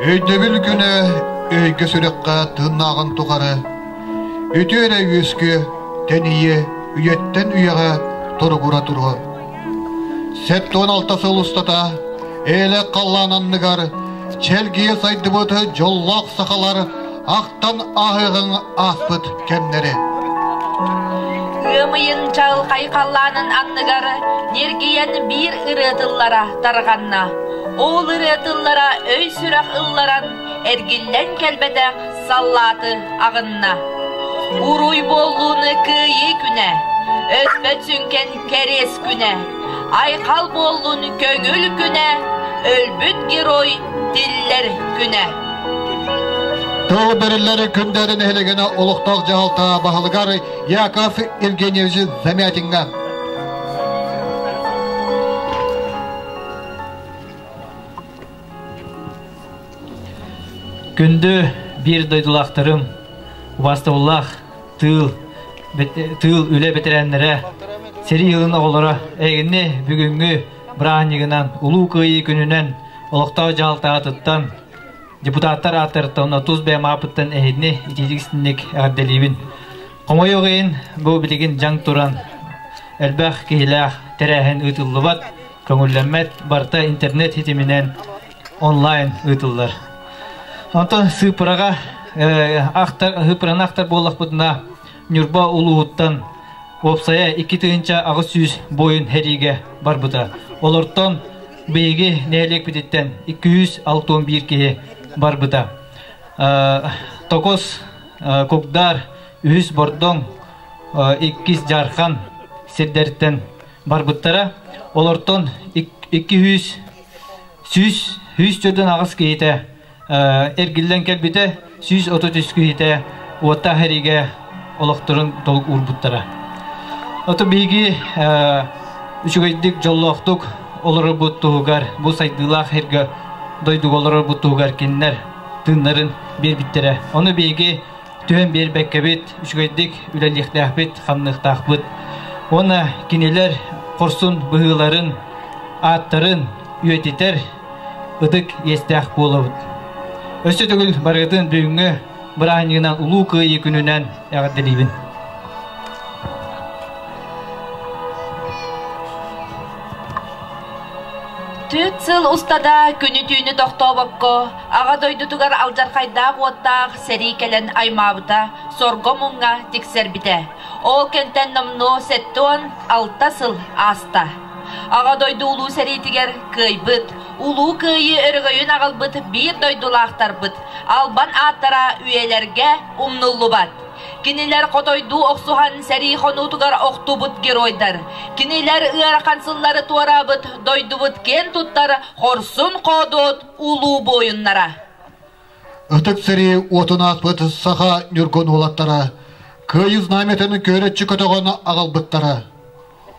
Öydöbül güne öйgө sürекка тыыннаагын тугары. Үтөөрэ үөскө тениye үйеттен үйеға тургура тургу. Септон алтасы улустата эле каллананныгар челгие сайдыбыты жоллак сакалар ақтан ахыгын аспыт кемнери. Өмйын чал кайкалланын анныгары нергиен бир ырытыллара тарганна. Ол ырытыллара өй сүрак ылларан эргиллен келбедек саллаты агынна. Уруй боллуны кыйы күнә, өспөт сүнкен керес күнә. Айқал боллуны көңіл күнә, өлбүт герой диллер күнә. Тыл бериллери күндерин элегене олуктак жалта бахылгар Яков Евгеньевич Замятинга. Күндө бир дойдулактарым Убастыллах тыл үле бетеренлere сери йылын оголора эгинне бүгүнгү браанигынан улуу кыйы күнүнөн олуктоо жалтаатыттан депутаттар атыртан 30 бемапыттан эхидне итидигистинник арделибин комойогын бу билигин жаң туран элбах кийлах терехен ытыллыбат көңүлләммет барта интернет хитиминен онлайн ытыллар антон сыпырага хыпыран ақтар болақ бұдына Нюрба улуғыттан опсая 2 тыынча ағыз сүйіз бойын хәриге бар бұда. Олырттан бейге нәлек бідеттен 261 кеге бар бұда. Токос көкдар үйіз бордың 2 жархан сердерттен бар бұттара. Олырттан 200 жөрден ағыз кейті әргілден кәлбеті 130 күйте уатта хәриге олықтырын толық урбуттара. Оты бейгі үшігейдік жоллоқтық олары бұттуғығар, бұл сайдылақ хәргі дойдық олары бұттуғығар кеннер тыңнарын бер біттері. Оны бейгі түйен бер бәккәбет, үшігейдік үләліқтәқ бет, қанлықтақ бет. Оны кенелер қорсын бұғыларын, аттарын үйететер, ұдық естәқ болуыд. Өсі түгіл барғытын бүйінгі бірағынығынан ұлу күйі күнінен әғадделейбін. Түт сыл ұстада күні түйіні тоқтаубаққо, аға дойдутугар алжарқайдағы оттақ сәрі кәлін аймабыта сорго мұңға тексер біте. Ол кенттен номну сәттуан 6 сыл аста. Аға дойду улу сәритігер күйбіт, улу күйі өргөйін ағылбыт бір дойдулақтар бұт, албан аттара үйелерге умнулу бат. Кинилер қотойду оқсуған сәрі қонутығар оқты бұт геройдар. Кинилер ұярақансыллары туара бұт, дойду бұт кен тұттар, қорсын қодот улу бойыннара. Үтік сәрі отын аспыт саха нүргін олаттара, күйіз наметіні көретші көтіғаны ағылбыттара.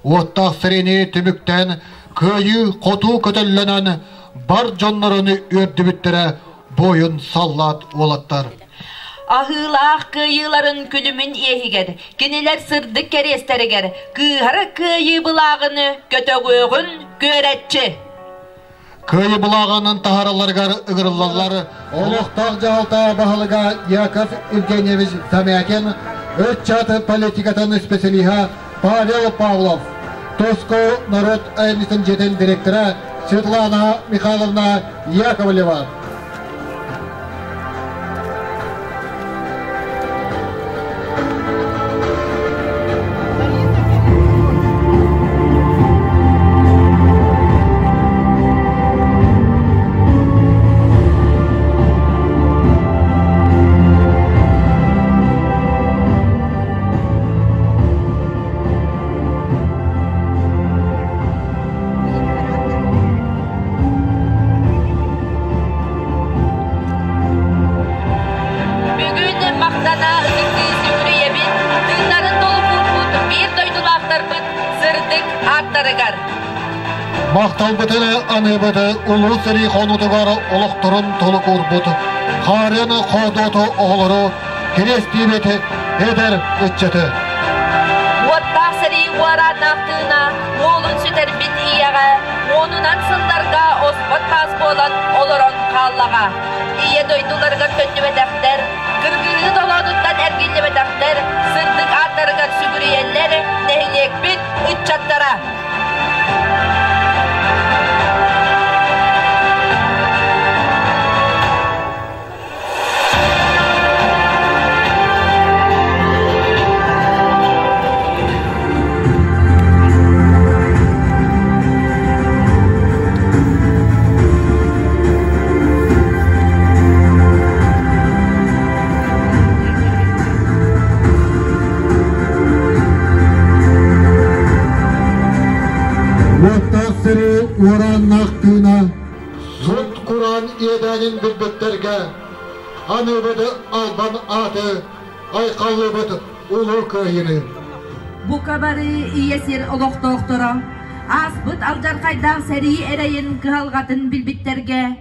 Оттақ сірене түміктен көйі қоту көтелленен бар жонларыны өрді біттірі бойын саллат олаттар. Ahılaq kıyıların külümün ehigер, kenelер sırdı keresteriger, kıyarı kıyı bulağını kötögöğün göretçi. Kıyı bulağının taharalargar ıgırılallar, oluqtaq жалта бағылыға Яков Евгеньевич Замякин, өт чаты политикатын специалиха Павел Павлов, Тоско народ айныстың жетен директора Светлана Михайловна Яковлева. Мақтал бітілі аны біті ұлы сірі қонуды бар ұлықтырын толық ұрбыты. Қарыны қодоты оғылыры кересті беті едер үтчеті. Оттақ сірі уаранақтығына олын сүтер бін ияға, онынан сылдарға оспат қаз болан олырын қаллаға. iye doydularga tönnübedekler, kırgını dolanuttan erginlebedekler, sırdık atlarga sügüriyenler, nehlek bit üç çatlara. Muhtasiri uğranlaktığına Zult Kur'an edenin bilbetlerge Hanıbıdı alban adı Aykallıbıdı ulu köyünü. Bu kabarı iyesir olok doktora. Asbıt alcar kaydan seri ereyin kıhalgatın bilbitlerge.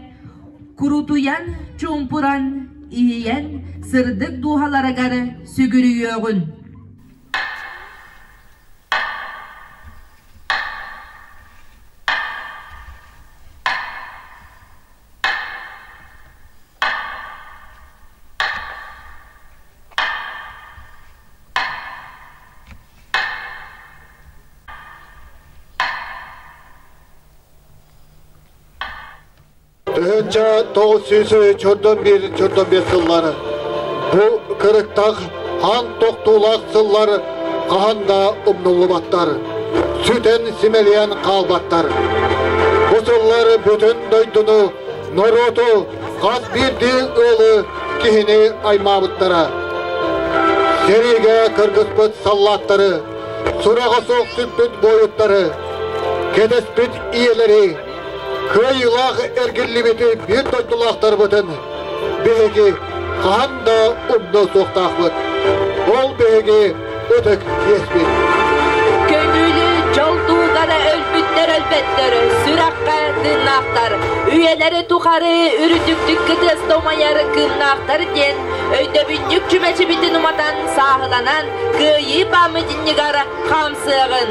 Kurutuyan, çumpuran, iyiyen, sırdık duhalara garı sügürüyöğün. Önce 914 yılları bu kırıktağ han toktulak sılları kahanda umnulubatlar süten simeleyen kalbatlar bu sılları bütün doydunu norotu kas birdi ılı kihini aymabıtlara serige kırgıspıt sallatları surağa soğuk süppüt boyutları kedespit iyileri kıyılaq ergillibeti bir doydulaqtar bıtın begi qanda umda soqtaqbıt ol begi ötük yesbit Gönülü çolduğuna ölbütler ölbetleri sürakka dınaqtar üyeleri tuqarı ürütüktük kıdız domayarı kınnaqtar den öyde bünnük cümeçi bitin umatan sahılanan kıyı bamı dinligara kamsığın.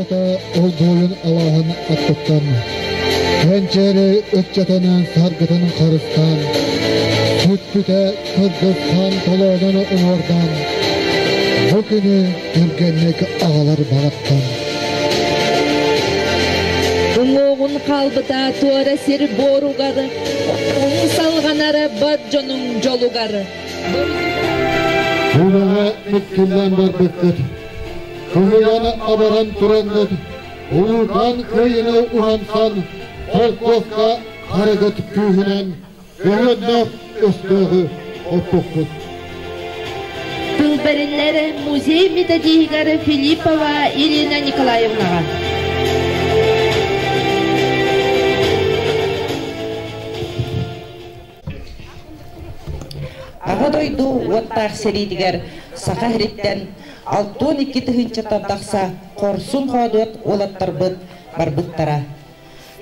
Ata ol boyun Allah'ın attıktan, Pençeri ötçetenin sargıtının karıstan, Sütbüte Kırgızstan tolağını umurdan, Bu günü Türgenlik ağalar bağıttan. Оғын қалбыта туара сері боруғары, Оң салғанары бар жонun жолуғары. Kulağa mitkillen var bıkkıt, Kıyıyanı abaran turanlıd, Ulutan kıyını uhansan, Kolkovka karıgıt kühünen, Göğünnöp üstüğü opukut. Тылбәрелләре музей методигары Филиппова Ирина Николаевнаға. Ағадойду оттақ серидігер сақа хриттен 6-12 тыхынчаттан тақса қорсын қадуат олаттар бұд бар бұттара.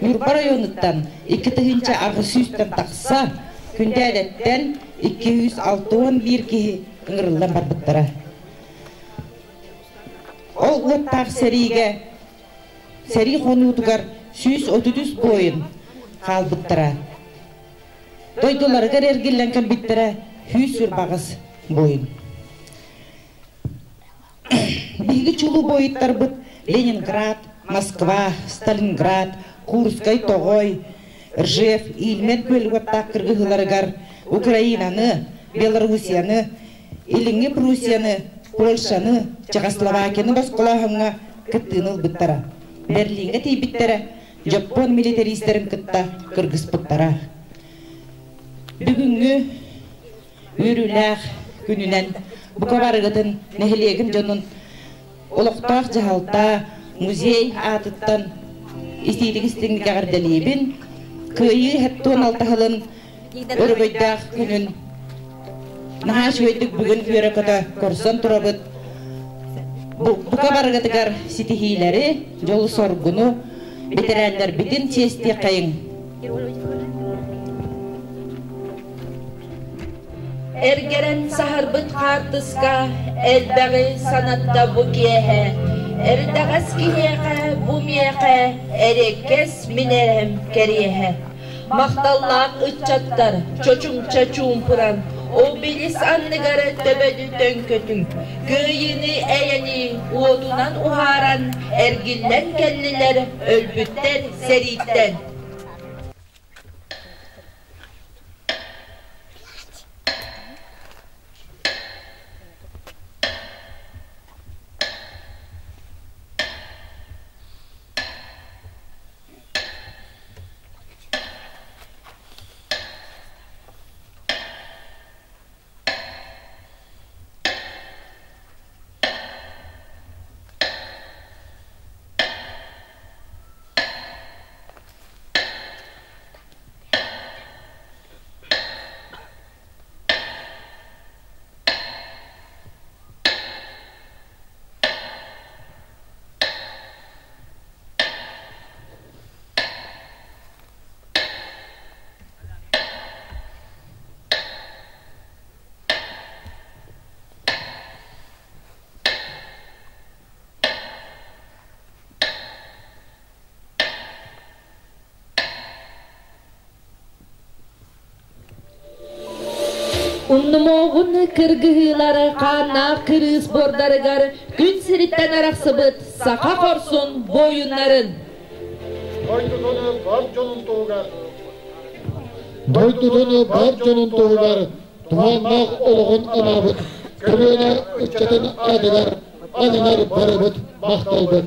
Нүрбар районыттан 2 тыхынча ағы сүйістен тақса күнде әдеттен 261 кеге ыңырылдан бар бұттара. Ол оттақ сериге сери қонуытығар 130 бойын қал бұттара. Дойдыларғар әргелленген біттара 100 бағыз бойын. Биги чулу бойыттар бұд Ленинград, Москва, Сталинград, Курскай, Тоғой, Ржев, Илмен көлгіттақ кіргіғыларғар Украинаны, Белорусияны, Иліңі Прусияны, Польшаны, Чехословакияны басқылағыңа кіттіңіл бұттара. Берлинге тей біттара, Жапон милитаристерін кітта кіргіз бұттара. Бүгінгі үріләқ күнінен бұқа барығытын нәхілегін жонын олықтақ жағалта музей атыттан істейтік істіңгі ғардалебін көйі әттуын алтағылын өргөйдақ күнін нағаш өйдік бүгін өрекіті көрсөн тұрабыд бұқа барығытығар сетихилері жолы соргыну бетерәлдер бітін тесте қайын. Эргерен сахарбыт қартысқа, әлбәғі санатта бұ киеғе. Әрдәғас киеғе, бұ миеғе, әрекес минерем кереғе. Мақталлақ ұтчаттар, чочуңча чуымпыран, о біліс анныгары төбәді төнкөтің. Гүйіні әйені уодунан ухаран, әргіллен кәллілер, өлбіттер сериттен. Уннумоғын кіргілары қана кіріс бордарығар күн сіріттен арақсыбыт сақа қорсын бойынларын. Doyduğunu var canın doğugar. Doyduğunu var canın doğugar. Dumanlaq oluğun anabıt. Kırığına üçketin adılar. Anılar barıbıt, maqtalbıt.